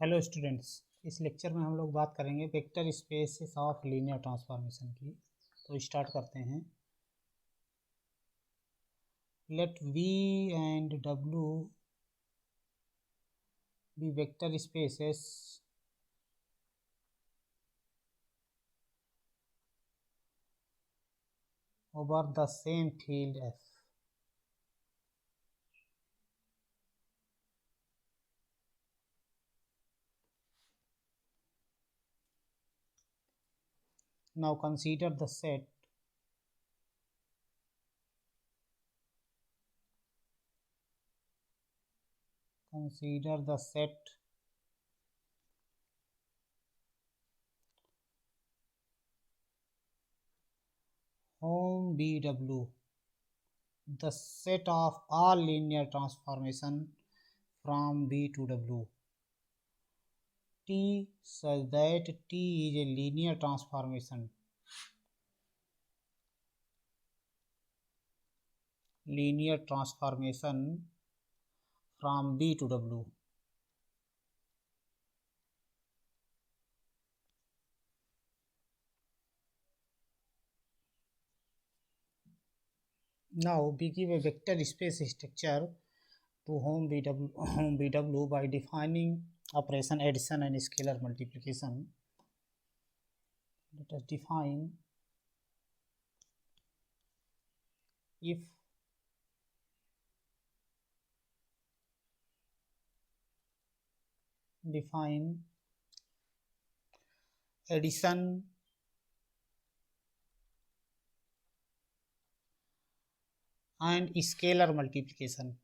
Hello students. इस lecture में हम लोग बात करेंगे vector spaces of linear transformation की। तो स्टार्ट करते हैं। Let V and W be vector spaces over the same field F. Now consider the set home BW, the set of all linear transformation from B to W, T such that T is a linear transformation from B to W. Now we give a vector space structure to home BW by defining operation addition and scalar multiplication. Let us define if addition and scalar multiplication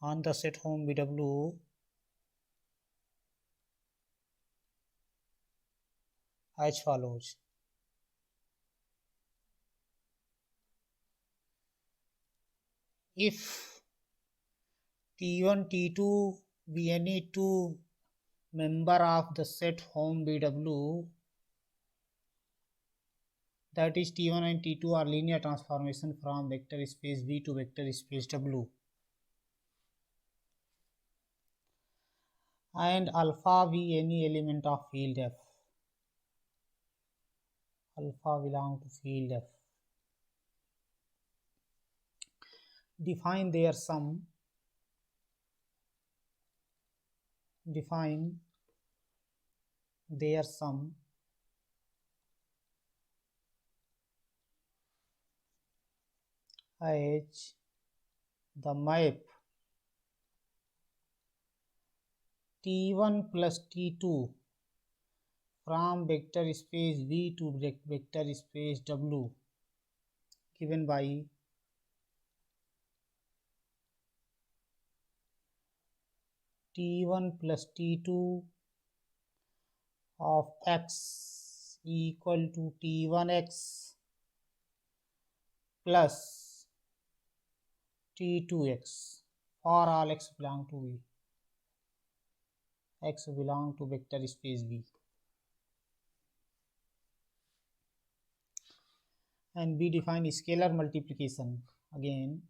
on the set home BW as follows. If T1 T2 be any two member of the set home BW, that is T1 and T2 are linear transformation from vector space V to vector space W, and alpha be any element of field F. Alpha belong to field F. Define their sum as the map T1 plus T2 from vector space V to vector space W given by T1 plus T2 of x equal to T1x plus T2x for all x belong to V. X belong to vector space V. And we define scalar multiplication. Again,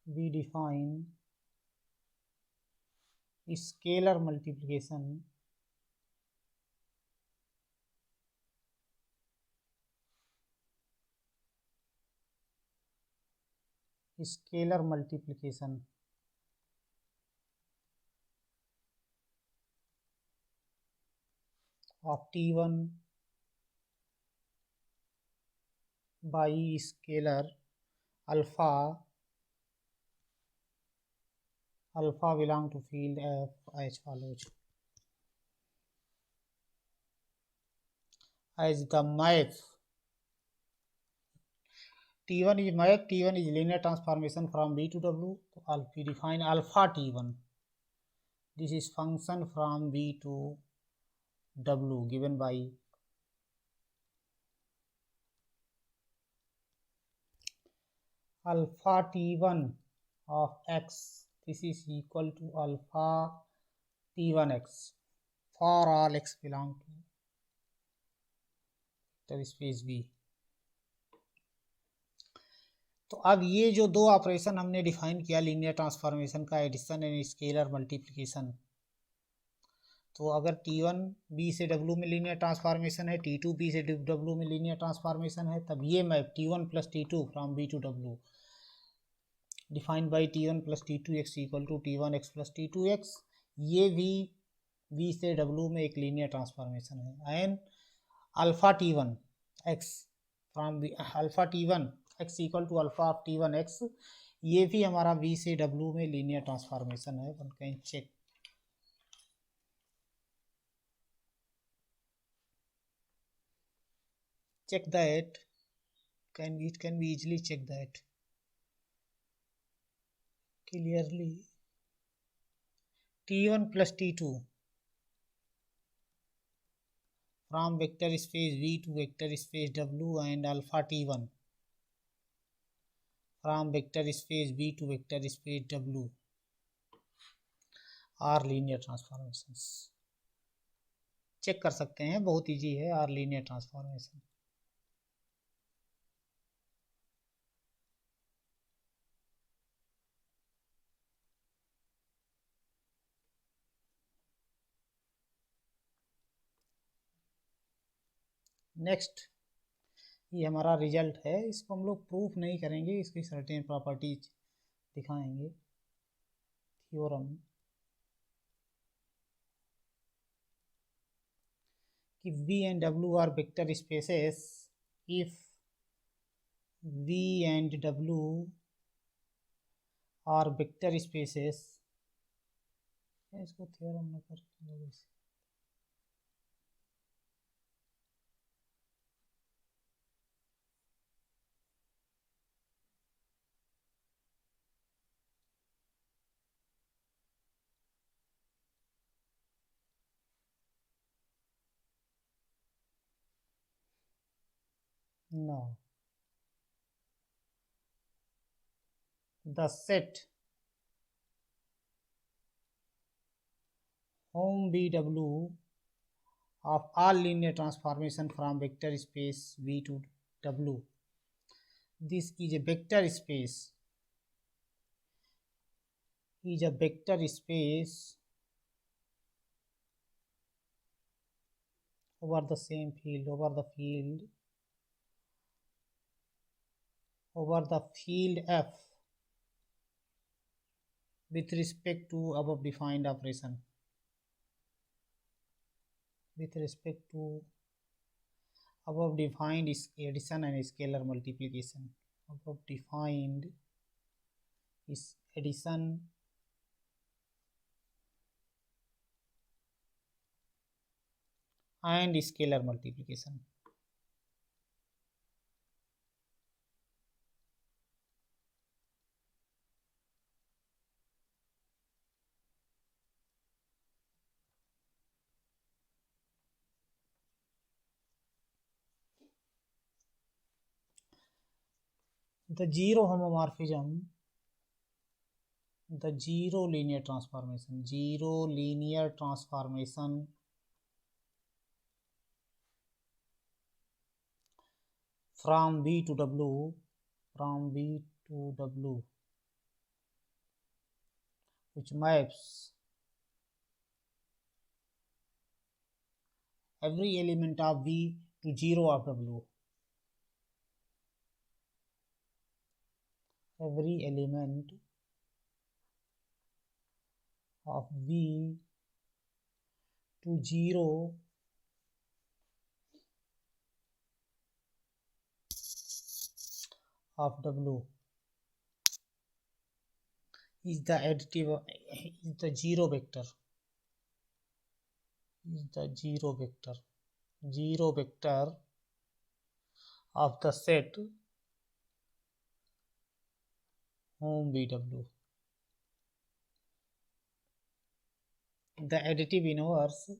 we define scalar multiplication of T1 by scalar alpha belong to field F as follows. As the map T1 is map, T1 is linear transformation from B to W. So we define alpha T1. This is function from B to W given by alpha T1 of x. This is equal to alpha T1x for all x belong to vector space V। तो अब ये जो दो operation हमने define किया linear transformation का, addition and scalar multiplication, तो अगर T1 B से W में लीनियर ट्रांसफॉर्मेशन है, T2 B से W में लीनियर ट्रांसफॉर्मेशन है, तब ये map T1 plus T2 from B to W defined by T1 plus T2x equal to T1x plus T2x, ये भी V से W में एक लीनियर ट्रांसफॉर्मेशन है। And alpha T1 x from alpha T1 x equal to alpha of T1 x, ये भी हमारा V से W में लीनियर ट्रांसफॉर्मेशन है। One can check, check that, it can be easily check that clearly. T1 plus T2 from vector space V to vector space W and alpha T1 from vector space V to vector space W are linear transformations. Check कर सकते हैं, बहुत easy है, are linear transformation. Next, ये हमारा result है, इसको हम लोग प्रूफ नहीं करेंगे, इसकी सर्टेन प्रॉपर्टीज दिखाएंगे। थ्योरम कि V and W are vector spaces if V and W are vector spaces, इसको थ्योरम न कर no, the set home BW of all linear transformation from vector space V to W, this is a vector space, is a vector space over the same field, over the field F with respect to above defined operation, with respect to above defined is addition and scalar multiplication, above defined is addition and scalar multiplication. The zero homomorphism, the zero linear transformation from V to W, which maps every element of V to zero of W, every element of V to zero of W is the additive, is the zero vector, zero vector of the set home BW. The additive inverse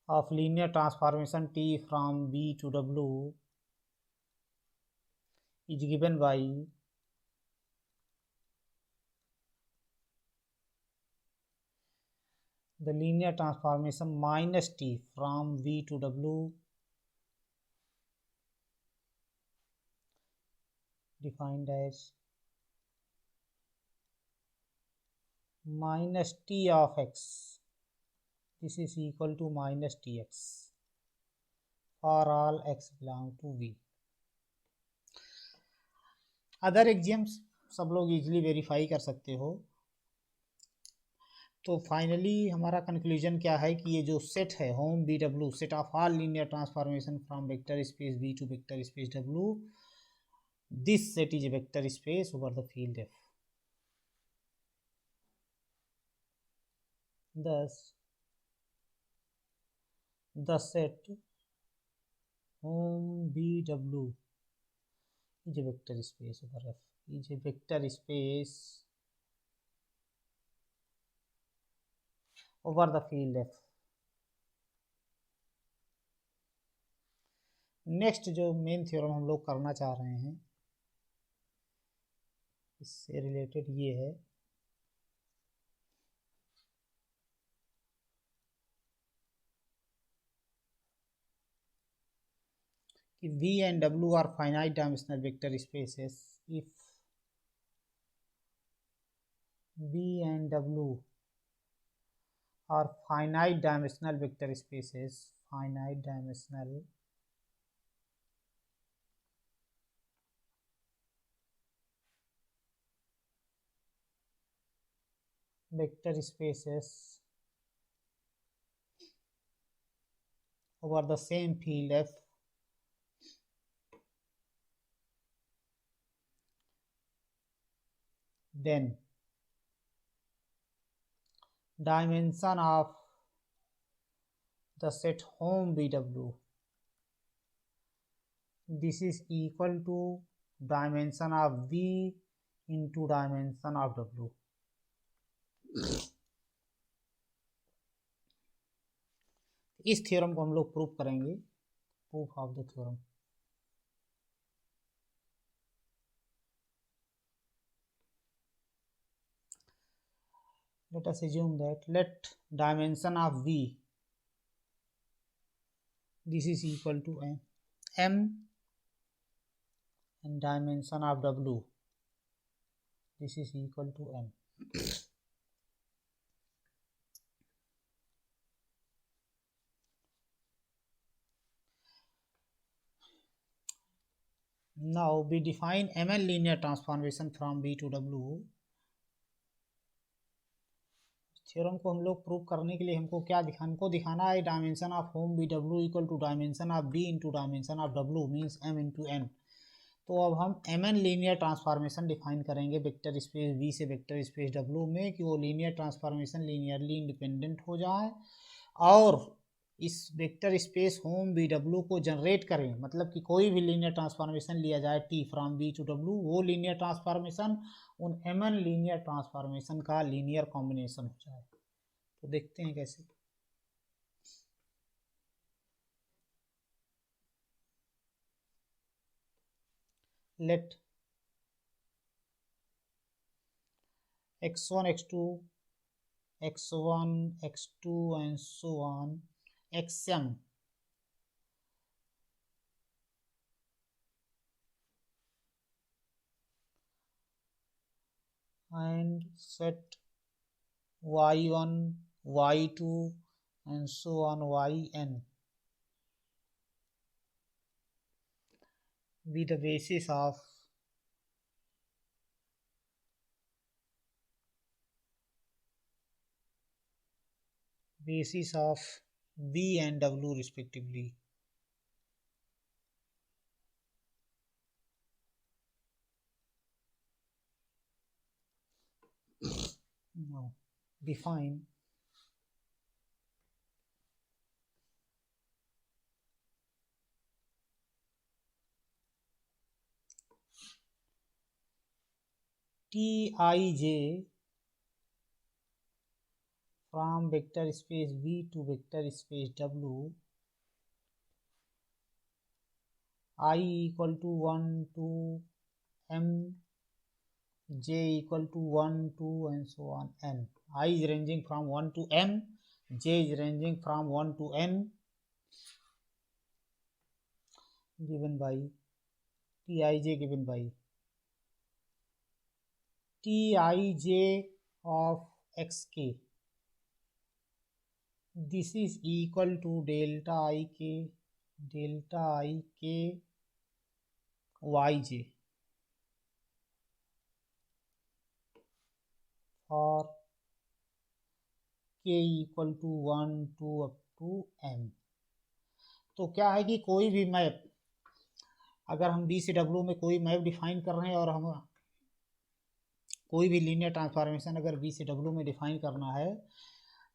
of linear transformation T from V to W is given by the linear transformation minus T from V to W defined as minus T of x. This is equal to minus Tx for all x belong to V. Other exams सब लोग easily verify कर सकते हो। तो finally हमारा conclusion क्या है कि ये जो सेट है hom B W, set of all linear transformation from vector space B to vector space W, this set is a vector space over the field F. Thus, the set home BW is a vector space over F, is a vector space over the field F. Next जो main theorem हम लोग करना चाह रहे हैं इससे related ये है कि V and W are finite dimensional vector spaces if V and W are finite dimensional vector spaces, finite dimensional vector spaces over the same field F, then dimension of the set home BW, this is equal to dimension of V into dimension of W. इस theorem को हम लोग prove करेंगे, proof of the theorem. Let us assume that let dimension of V, this is equal to M and dimension of W, this is equal to M. Now we define Mn linear transformation from V to W. Theorem को हम लोग prove करने के लिए हमको क्या दिखाना है, dimension of hom B W equal to dimension of B into dimension of W means M into N. तो अब हम M N linear transformation define करेंगे वेक्टर स्पेस वी से वेक्टर स्पेस डब्ल्यू में कि वो लीनियर ट्रांसफॉर्मेशन लीनियरली इंडिपेंडेंट हो जाए और इस vector space hom B W को जनरेट करें, मतलब कि कोई भी लीनियर ट्रांसफॉर्मेशन लिया जाए T from B to W, वो लीनियर ट्रांसफॉर्मेशन उन एम एन लीनियर ट्रांसफॉर्मेशन का लीनियर कॉम्बिनेशन हो जाए। तो देखते हैं कैसे। Let x1 x2 x1 x2 and so on xm and set y1 y2 and so on yn be the basis of V and W respectively. Now define Tij from vector space V to vector space W, I equal to 1 to M, J equal to 1 to and so on N. I is ranging from 1 to M, J is ranging from 1 to N, given by Tij given by Tij of xk. This is equal to delta ik yj for k equal to 1 to up to m. तो क्या है कि कोई भी map, अगर हम B से W में कोई मैप डिफाइन कर रहे हैं और हम कोई भी लीनियर ट्रांसफॉर्मेशन अगर बी से डब्ल्यू में डिफाइन करना है,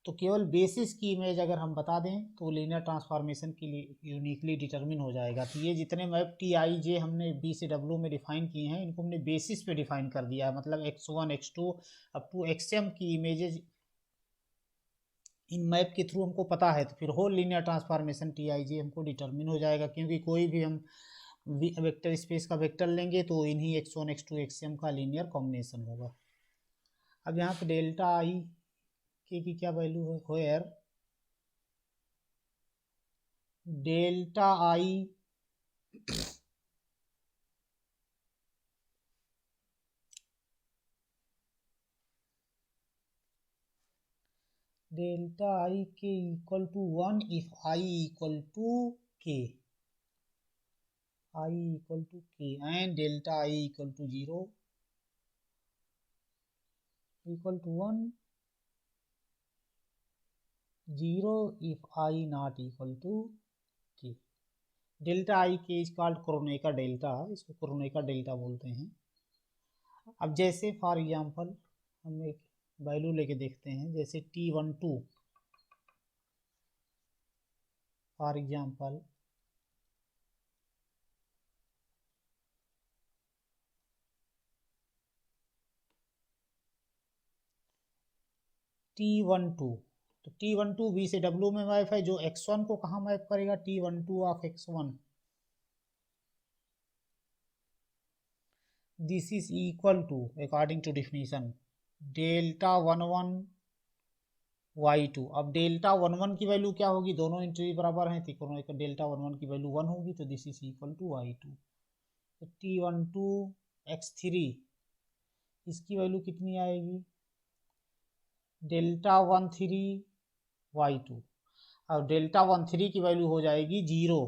तो केवल बेसिस की इमेज अगर हम बता दें तो लीनियर ट्रांसफॉर्मेशन के लिए यूनिकली डिटरमिन हो जाएगा। तो ये जितने मैप टी आई जे हमने बी से डब्ल्यू में डिफाइन किए हैं, इनको हमने बेसिस पे डिफाइन कर दिया है, मतलब x1 x2 up to xm की इमेजेज इन मैप के थ्रू हमको पता है, तो फिर होल लीनियर ट्रांसफॉर्मेशन टी आई जे हमको डिटरमिन हो जाएगा, क्योंकि कोई भी हम वेक्टर स्पेस का वेक्टर लेंगे तो इन्हीं x1 x2 xm का लीनियर कॉम्बिनेशन होगा। अब यहाँ पे डेल्टा आई की क्या वैल्यू है, where delta I k equal to 1 if i equal to k, and delta i equal to 0 equal to 1 0 if I not equal to k. Delta I k is called Kronecker delta, इसको Kronecker delta बोलते हैं। अब जैसे for example हम एक value लेके देखते हैं, जैसे T12 फॉर एग्जांपल T12, तो T12 बी से डब्ल्यू में मैप है, जो x1 को कहाँ मैप करेगा, T12 of x1, this is equal to according to definition delta 11 y2। अब डेल्टा 11 की वैल्यू क्या होगी, दोनों इंटरवल बराबर हैं, तो डेल्टा 11 की वैल्यू 1 होगी, तो this is equal to y2। तो T12 x3 इसकी वैल्यू कितनी आएगी, डेल्टा 13 y2। अब डेल्टा 13 की वैल्यू हो जाएगी 0,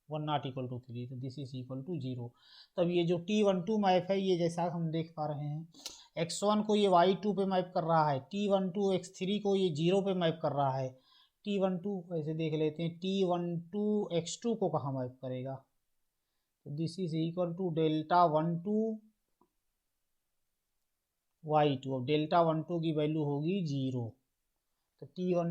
1 नॉट इक्वल टू 3, तो दिस इज इक्वल टू 0। तब ये जो T12 मैप है, ये जैसा हम देख पा रहे हैं, x1 को ये y2 पे मैप कर रहा है, T12 x3 को ये 0 पे मैप कर रहा है। T12 ऐसे देख लेते हैं, T12 x2 को कहाँ मैप करेगा, तो this is equal to delta 12 y2। अब डेल्टा 12 की वैल्यू होगी 0, तो T1,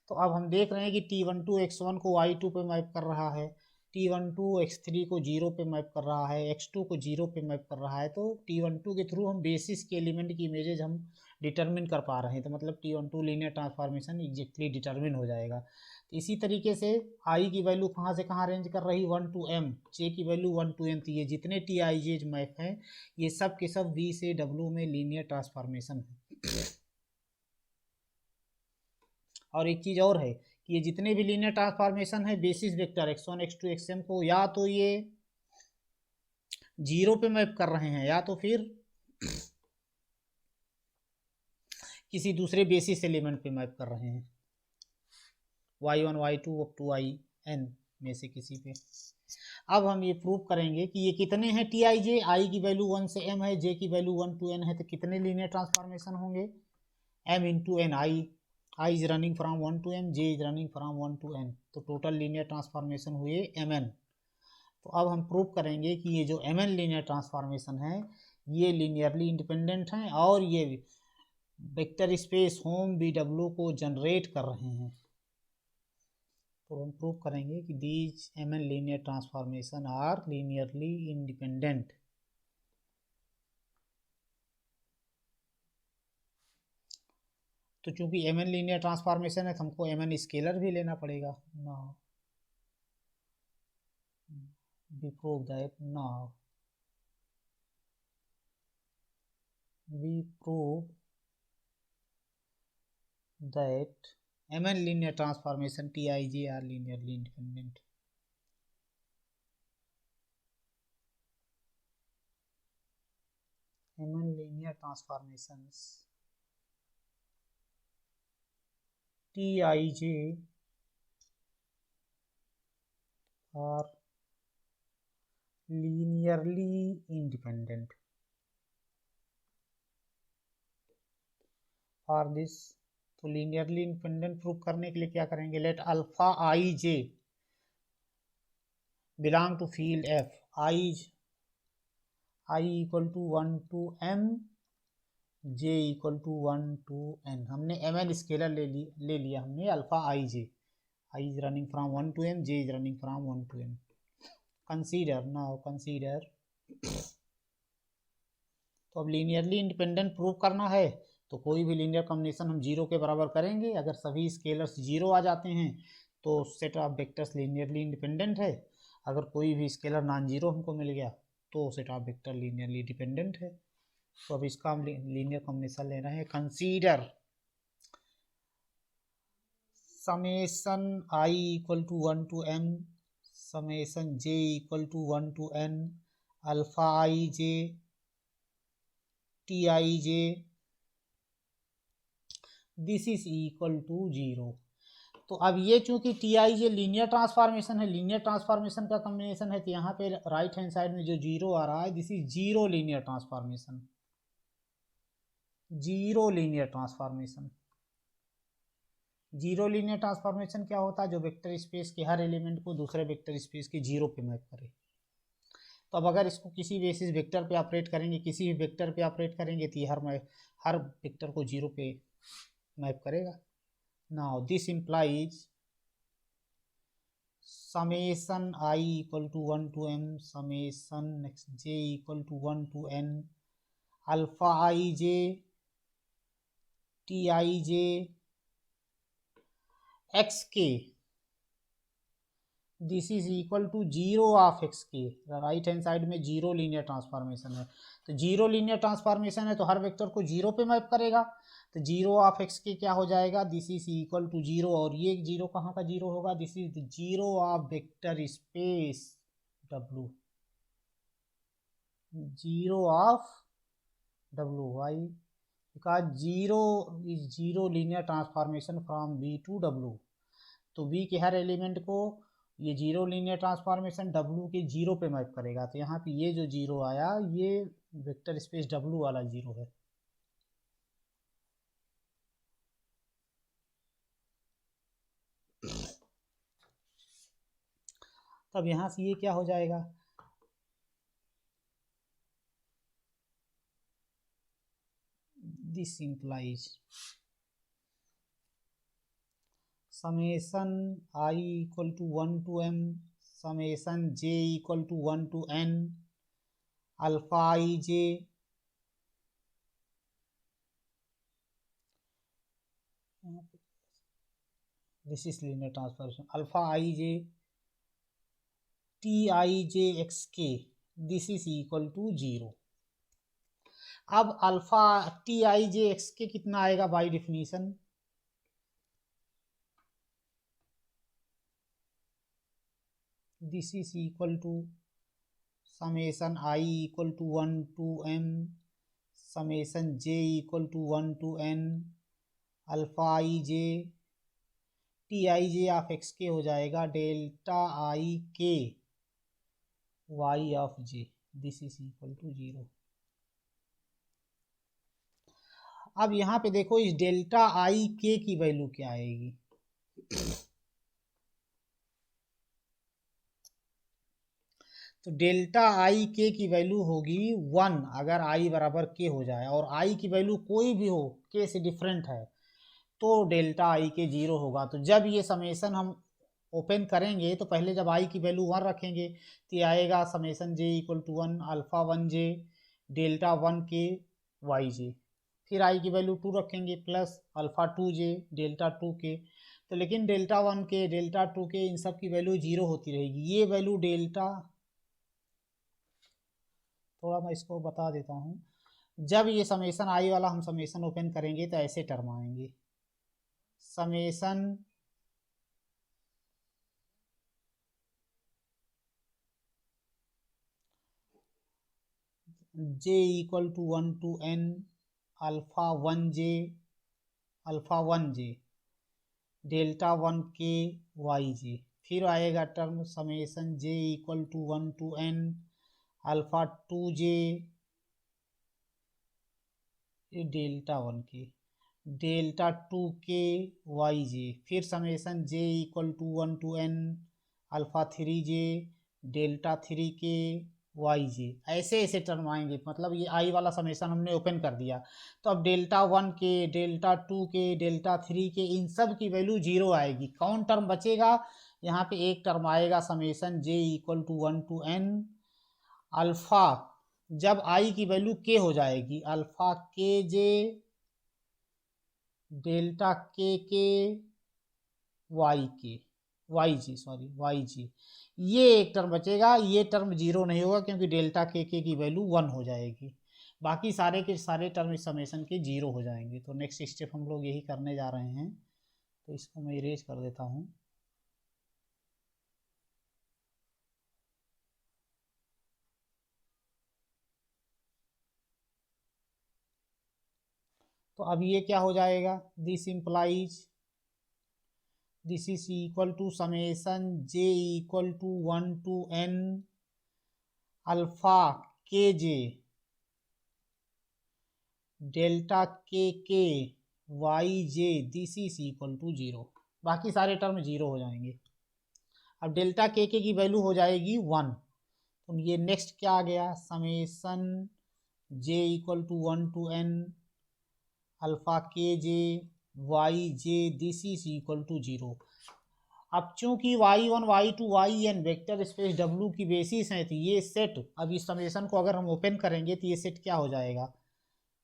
तो अब हम देख रहे हैं कि T12 x1 को y2 पे मैप कर रहा है, T12 x3 को 0 पे मैप कर रहा है, x2 को 0 पे मैप कर रहा है, तो T12 के थ्रू हम बेसिस के एलिमेंट की इमेजेज हम डिटरमिन कर पा रहे हैं, तो मतलब T12 linear transformation exactly determine हो जाएगा। तो इसी तरीके से i की वैल्यू कहाँ से कहाँ रेंज कर रही, 1 to m, j की वैल्यू 1 to m, तो ये जितने Tij मैप हैं ये सब के सब v से w में लीनियर ट्रांसफॉर्मेशन है। और एक चीज़ और है कि ये जितने भी लीनियर ट्रांसफॉर्मेशन है basis vector x1 x2 xm को या तो ये 0 पे मैप कर रहे हैं, या तो फिर किसी दूसरे बेसिस एलिमेंट पे मैप कर रहे हैं, y1 y2 up to yn में से किसी पे। अब हम ये प्रूव करेंगे कि ये कितने हैं Tij, i की वैल्यू 1 से m है, j की वैल्यू 1 to n है, तो कितने लीनियर ट्रांसफॉर्मेशन होंगे, m into n, i is running from 1 to m, j is running from 1 to n, तो टोटल लीनियर ट्रांसफॉर्मेशन हुए mn। तो अब हम प्रूव करेंगे कि ये जो mn लीनियर ट्रांसफॉर्मेशन है ये लीनियरली इंडिपेंडेंट हैं और ये वेक्टर स्पेस होम BW को जनरेट कर रहे हैं। तो हम प्रूव करेंगे कि these mn linear transformation are linearly independent. तो चूंकि एम एन लीनियर ट्रांसफॉर्मेशन है तो हमको एम एन स्केलर भी लेना पड़ेगा। Now we prove that now we prove that mn linear transformation Tij are linearly independent. mn linear transformations Tij are linearly independent. For this, तो linearly independent prove करने के लिए क्या करेंगे, let alpha I J belong to field F, I equal to 1 to m, j equal to 1 to n। हमने M N scalar ले लिया हमने alpha I J, I is running from 1 to m, j is running from 1 to n। Consider now consider, तो अब linearly independent prove करना है तो कोई भी लीनियर कॉम्बिनेशन हम जीरो के बराबर करेंगे। अगर सभी स्केलर्स जीरो आ जाते हैं तो set of vectors linearly independent है। अगर कोई भी स्केलर नॉन जीरो हमको मिल गया तो set of vector linearly dependent है। तो अब इसका हम लीनियर कॉम्बिनेशन ले रहे हैं। Consider summation I equal to 1 to m, summation j equal to 1 to n, alpha I J T I J this is equal to 0। तो अब ये चूंकि टी आई जे लीनियर ट्रांसफॉर्मेशन है, लीनियर ट्रांसफॉर्मेशन का combination है, तो यहाँ पे राइट हैंड साइड में जो जीरो आ रहा है this is zero linear transformation, zero linear transformation. Zero linear transformation क्या होता है, जो वेक्टर स्पेस के हर एलिमेंट को दूसरे वेक्टर स्पेस के जीरो पे मैप करे। तो अब अगर इसको किसी बेसिस वेक्टर पे ऑपरेट करेंगे, किसी भी वेक्टर पे ऑपरेट करेंगे तो ये हर वेक्टर को जीरो पे मैप करेगा। Now this implies summation I equal to 1 to m, summation j equal to 1 to n, alpha I J T I J x के this is equal to zero of x k. Right hand side में zero linear transformation है, तो zero linear transformation है तो हर vector को zero पे map करेगा। तो जीरो ऑफ एक्स के क्या हो जाएगा, this is equal to zero, और ये जीरो कहाँ का जीरो होगा, this is zero of vector space W, zero of W Y, because zero is zero linear transformation from B to W. तो बी के हर एलिमेंट को ये जीरो लीनियर ट्रांसफॉर्मेशन डब्लू के जीरो पे मैप करेगा। तो यहाँ पे ये जो जीरो आया ये वेक्टर स्पेस डब्लू वाला जीरो है। तब यहाँ से ये क्या हो जाएगा, this implies summation I equal to 1 to m, summation j equal to 1 to n, alpha I J this is linear transformation, alpha I J T I J x के दिस इज इक्वल टू 0। अब alpha T आई जे x K कितना आएगा by definition, this is equal to summation I equal to 1 to m, summation j equal to 1 to n, alpha I J T I J of x K हो जाएगा delta I K Y of J, this is equal to 0। अब यहाँ पे देखो इस delta आई के की value क्या आएगी, तो डेल्टा आई के की वैल्यू होगी 1 अगर आई बराबर के हो जाए, और आई की वैल्यू कोई भी हो के से डिफरेंट है तो डेल्टा आई के 0 होगा। तो जब ये समेशन हम ओपन करेंगे तो पहले जब आई की वैल्यू 1 रखेंगे तो ये आएगा summation j equal to 1 alpha 1 J delta 1 K Y जे, फिर आई की वैल्यू 2 रखेंगे plus alpha 2j delta 2k। तो लेकिन डेल्टा 1k डेल्टा 2k इन सब की वैल्यू 0 होती रहेगी। ये वैल्यू डेल्टा, थोड़ा मैं इसको बता देता हूँ। जब ये समेसन आई वाला हम समेसन ओपन करेंगे तो ऐसे टर्म आएंगे, summation j equal to 1 to n alpha 1j delta 1k yj। फिर आएगा term summation j equal to 1 to n alpha 2j delta 1k delta 2k yj। फिर summation j equal to 1 to n alpha 3j delta 3k yj। ऐसे ऐसे term आएंगे। मतलब ये आई वाला summation हमने ओपन कर दिया, तो अब delta 1k delta 2k delta 3k इन सब की वैल्यू 0 आएगी। कौन टर्म बचेगा? यहाँ पे एक टर्म आएगा summation j equal to 1 to n alpha, जब आई की वैल्यू k हो जाएगी, alpha kj delta k yg, ये एक टर्म बचेगा। ये टर्म 0 नहीं होगा क्योंकि डेल्टा k की वैल्यू 1 हो जाएगी। बाकी सारे के सारे टर्म इस समेसन के 0 हो जाएंगे। तो नेक्स्ट स्टेप हम लोग यही करने जा रहे हैं। तो इसको मैं इरेज कर देता हूँ। तो अब ये क्या हो जाएगा? This implies this is equal to summation j equal to 1 to n alpha kj delta k yj this is equal to 0। बाकी सारे टर्म 0 हो जाएंगे। अब डेल्टा k की वैल्यू हो जाएगी 1। तो ये नेक्स्ट क्या आ गया? Summation j equal to 1 to n alpha kj yj this is equal to 0। अब चूंकि y1 y2 yn vector space w की बेसिस है, तो ये सेट, अब इस समेसन को अगर हम ओपन करेंगे तो ये सेट क्या हो जाएगा?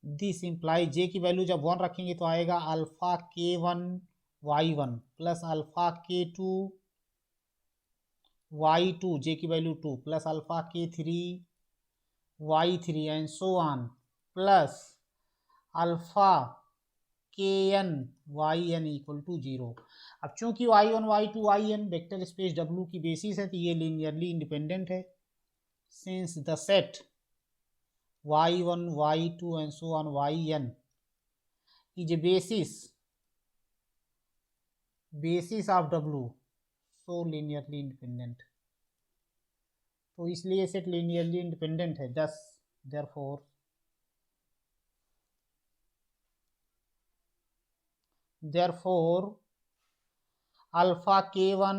दिस इम्प्लाई j की वैल्यू जब 1 रखेंगे तो आएगा alpha k1 y1 plus alpha k2 y2 j की value 2 plus alpha k3 y3 and so on plus alpha kn yn equal to 0। अब चूंकि y1 y2 yn vector space w की basis है, तो ये लीनियरली इंडिपेंडेंट है। Since the set y1 y2 and so on yn is a basis of w, so linearly independent। तो इसलिए set linearly independent है। दस therefore alpha k1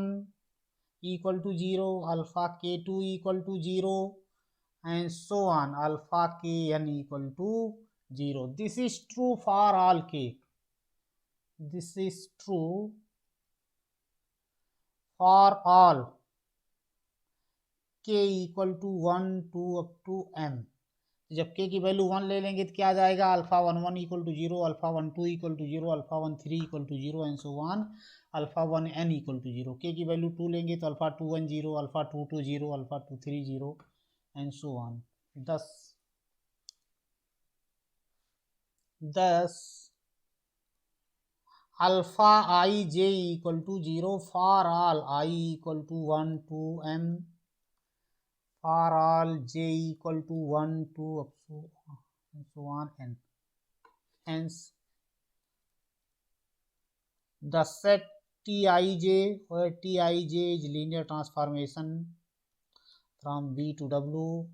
equal to 0 alpha k2 equal to 0 and so on alpha kn equal to 0। this is true for all k, this is true for all k equal to 1 2 up to m। जब k की value 1 ले लेंगे तो क्या आ जाएगा? Alpha 1 equal to 0 alpha 1 2 equal to 0 alpha 1 3 equal to 0 and so on alpha 1 n equal to 0। k की value 2 लेंगे तो alpha 2 1 0 alpha 2 2 0 alpha 2 3 0 and so on. 10 alpha I j equal to 0 for all i equal to 1 2 m for all j equal to 1 2 up so on n। Hence the set Tij, where Tij is linear transformation from V to W,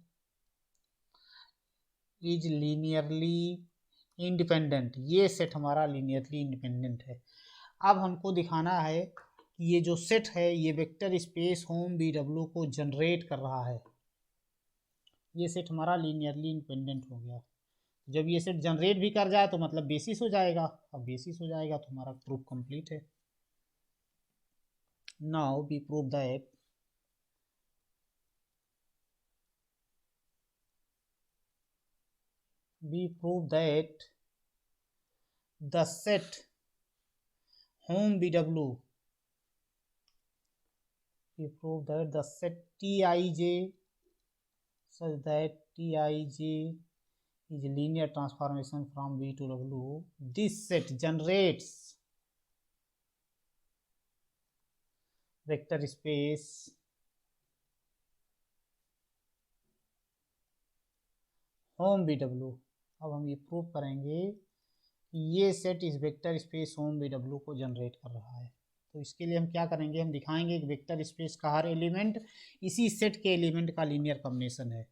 is linearly independent। ये set हमारा linearly independent है। अब हमको दिखाना है कि ये जो सेट है ये वेक्टर स्पेस होम BW को जनरेट कर रहा है। ये सेट हमारा लीनियरली इंडिपेंडेंट हो गया। जब ये सेट जनरेट भी कर जाए तो मतलब बेसिस हो जाएगा। अब बेसिस हो जाएगा तो हमारा प्रूफ कंप्लीट है। Now we prove that the set home BW, we prove that the set Tij such that Tij is a linear transformation from V to W. This set generates vector space home BW. अब हम ये prove करेंगे कि ये set इस vector space hom BW को generate कर रहा है. तो इसके लिए हम क्या करेंगे, हम दिखाएंगे कि वेक्टर स्पेस का हर एलिमेंट इसी सेट के एलिमेंट का लीनियर कॉम्बिनेशन है.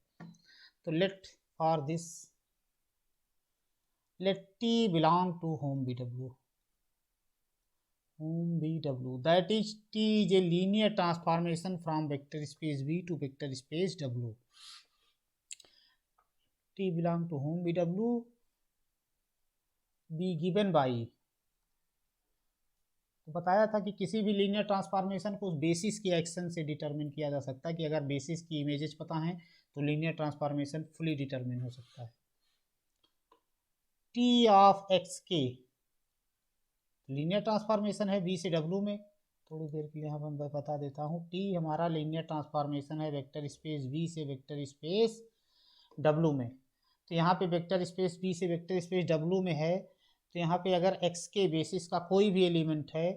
तो let for this let T belong to home BW. Home BW, that is T is a linear transformation from vector space V to vector space W. T belong to home BW be given by, तो बताया था कि किसी भी linear transformation को उस basis के action से डिटरमिन किया जा सकता है कि अगर बेसिस की इमेजेस पता है तो लीनियर ट्रांसफॉर्मेशन फुली डिटरमिन हो सकता है. टी ऑफ एक्स के लीनियर ट्रांसफॉर्मेशन है V से W में. थोड़ी देर के लिए हम बता देता हूँ. टी हमारा लीनियर ट्रांसफॉर्मेशन है वेक्टर स्पेस V से वेक्टर स्पेस W में. तो यहाँ पे वेक्टर स्पेस V से वेक्टर स्पेस W में है. तो यहाँ पे अगर x के बेसिस का कोई भी एलिमेंट है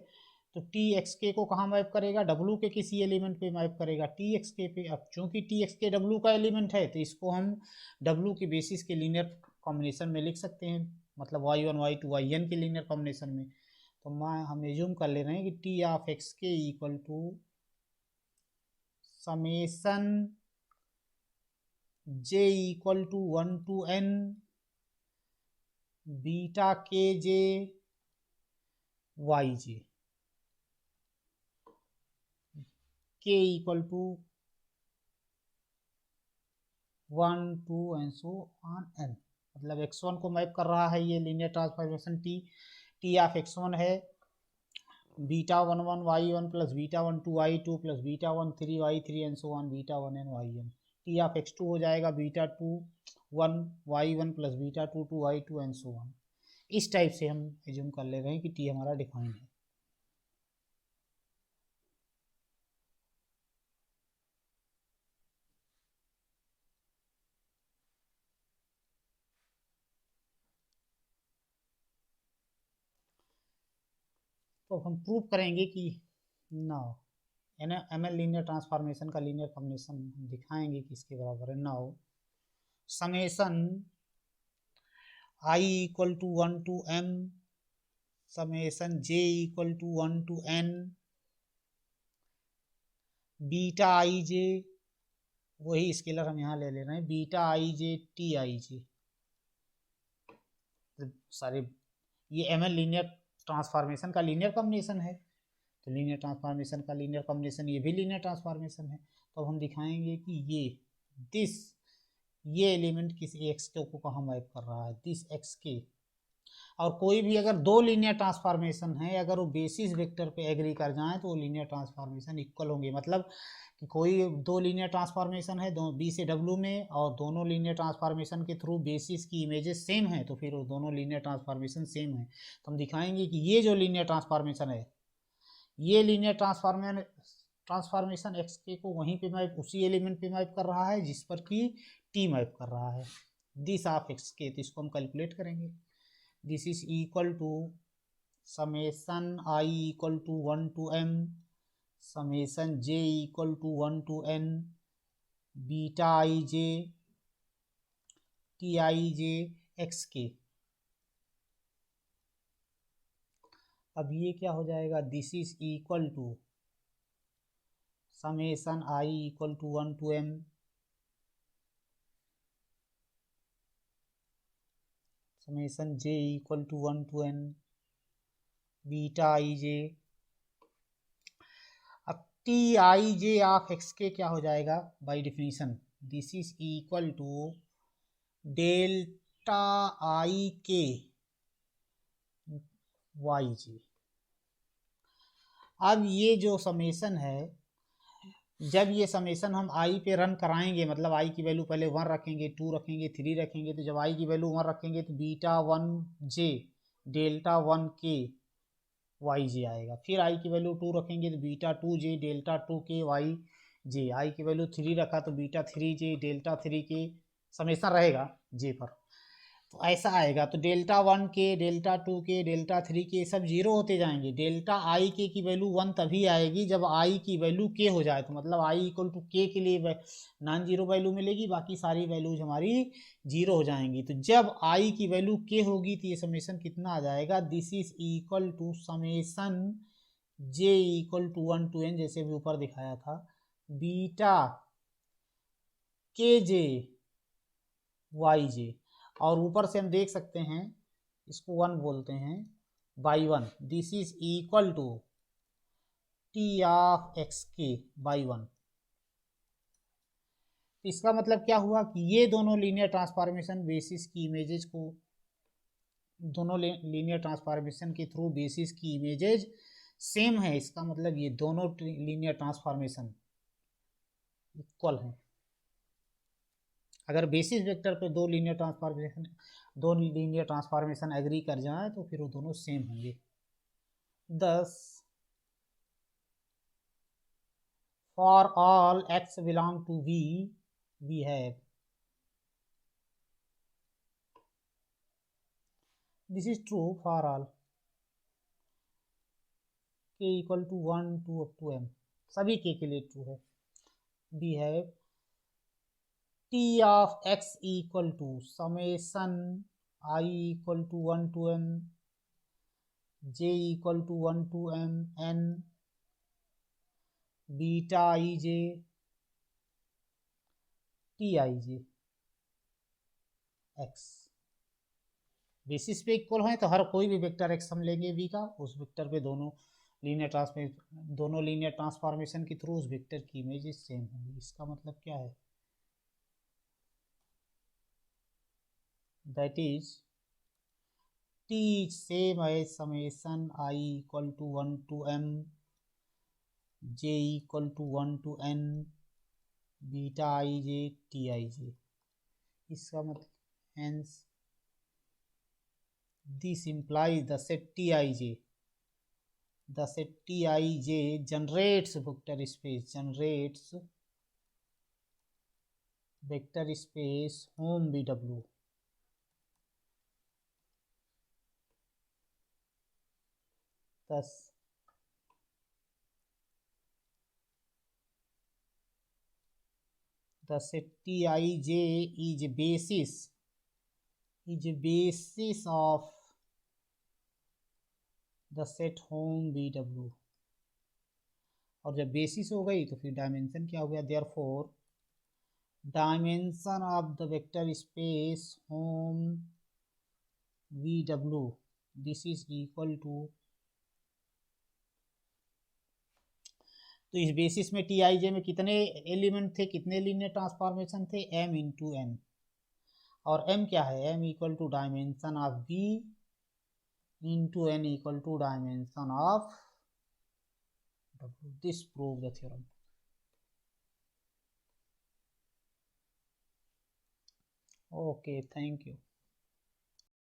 तो टी एक्स के को कहाँ मैप करेगा, W के किसी एलिमेंट पे मैप करेगा टी एक्स के पे. अब चूंकि टी एक्स के W का एलिमेंट है तो इसको हम W के बेसिस के लीनियर कॉम्बिनेशन में लिख सकते हैं, मतलब y1 y2 yn के लीनियर कॉम्बिनेशन में. तो हम एज्यूम कर ले रहे हैं कि T of x K equal to summation j equal to 1 to n beta K J Y J K equal to 1 to and so on n. मतलब x1 को मैप कर रहा है ये linear transformation T of x1 है beta 1 1 y1 plus beta 1 2 y2 plus beta 1 3 y3 and so on beta 1 n yn. T of x2 हो जाएगा beta 2 1 y1 plus beta 2 2 y2 and so on. इस type से हम assume कर ले रहे हैं कि टी हमारा डिफाइन है. तो हम प्रूव करेंगे कि now m l linear transformation का लीनियर कॉम्बिनेशन दिखाएंगे कि इसके बराबर है. Now summation i equal to 1 to m summation j equal to 1 to n beta i j, वही स्केलर हम यहाँ ले रहे हैं बीटा आई जे टी आई जे. सारे ये एम एल लीनियर ट्रांसफॉर्मेशन का लीनियर कॉम्बिनेशन है. तो लीनियर ट्रांसफॉर्मेशन का लीनियर कॉम्बिनेशन ये भी लीनियर ट्रांसफॉर्मेशन है. तो हम दिखाएंगे कि ये एलिमेंट किस एक्स के को कहाँ मैप कर रहा है, दिस एक्स के. और कोई भी अगर दो लीनियर ट्रांसफॉर्मेशन है अगर वो बेसिस वेक्टर पे एग्री कर जाएं तो वो लीनियर ट्रांसफॉर्मेशन इक्वल होंगे. मतलब कि कोई दो लीनियर ट्रांसफॉर्मेशन है B से W में और दोनों लीनियर ट्रांसफॉर्मेशन के थ्रू बेसिस की इमेजेस सेम है तो फिर वो दोनों लीनियर ट्रांसफॉर्मेशन सेम है. तो हम दिखाएंगे कि ये जो लीनियर ट्रांसफॉर्मेशन है ये लीनियर ट्रांसफॉर्मेशन एक्स के को वहीं पे मैप उसी एलिमेंट पे मैप कर रहा है जिस पर कि टी मैप कर रहा है दिस ऑफ एक्स के. तो इसको हम कैलकुलेट करेंगे. This is equal to summation i equal to 1 to m summation j equal to 1 to n beta i J T I J x k. अब ये क्या हो जाएगा, this is equal to summation i equal to 1 to m summation j equal to 1 to n beta i j. अब T I J of x k क्या हो जाएगा by definition, this is equal to delta I K Y जे. अब ये जो summation है जब ये समेसन हम आई पे रन कराएंगे मतलब आई की वैल्यू पहले 1 रखेंगे 2 रखेंगे 3 रखेंगे तो जब आई की वैल्यू 1 रखेंगे तो beta 1 J delta 1 K Y जे आएगा। फिर आई की वैल्यू 2 रखेंगे तो बीटा 2 जे डेल्टा 2 के वाई जे। आई की वैल्यू 3 रखा तो बीटा 3 जे डेल्टा 3 के, समेसन रहेगा जे पर, तो ऐसा आएगा। तो डेल्टा 1 के, डेल्टा 2 के, डेल्टा 3 के सब जीरो होते जाएंगे। डेल्टा आई के की वैल्यू 1 तभी आएगी जब आई की वैल्यू के हो जाए, तो मतलब आई इक्वल टू के लिए नॉन जीरो वैल्यू मिलेगी, बाकी सारी वैल्यूज हमारी जीरो हो जाएंगी। तो जब आई की वैल्यू के होगी तो ये समेसन कितना आ जाएगा, this is equal to summation J equal to 1 to n, जैसे भी ऊपर दिखाया था, बीटा के जे वाई जे। और ऊपर से हम देख सकते हैं, इसको 1 बोलते हैं, by 1, this is equal to T of x K by 1। इसका मतलब क्या हुआ कि ये दोनों लीनियर ट्रांसफॉर्मेशन बेसिस की इमेजेस को, दोनों लीनियर ट्रांसफॉर्मेशन के थ्रू बेसिस की इमेजेज सेम है। इसका मतलब ये दोनों लीनियर ट्रांसफॉर्मेशन इक्वल हैं। अगर बेसिस वेक्टर पे दो लीनियर ट्रांसफॉर्मेशन एग्री कर जाए तो फिर वो दोनों सेम होंगे। 10 for all x belong to v we have, this is true for all k equal to 1 2 up to m, सभी k के लिए ट्रू है। we have t of x equal to summation I equal to 1 to m j equal to 1 to m n beta i J T I J x. Basis पे equal है तो हर कोई भी vector x हम लेंगे we का, उस vector पे दोनों लीनियर ट्रांसफॉर्मेशन के थ्रू उस वेक्टर की इमेजेस सेम होंगी। इसका मतलब क्या है, that is T same as summation I equal to 1 to m j equal to 1 to n beta i J T I j. इसका मतलब hence this implies the set Tij, the set Tij generates vector space home BW। Thus the set Tij is basis of the set home BW। और जब basis हो गई तो फिर dimension क्या हो गया, therefore dimension of the vector space hom BW this is equal to, तो इस बेसिस में टी आई जे में कितने एलिमेंट थे, कितने लीनियर ट्रांसफॉर्मेशन थे, m इंटू n। और m क्या है, m equal to dimension of b into n equal to dimension of w। This prove the theorem. Okay, thank you.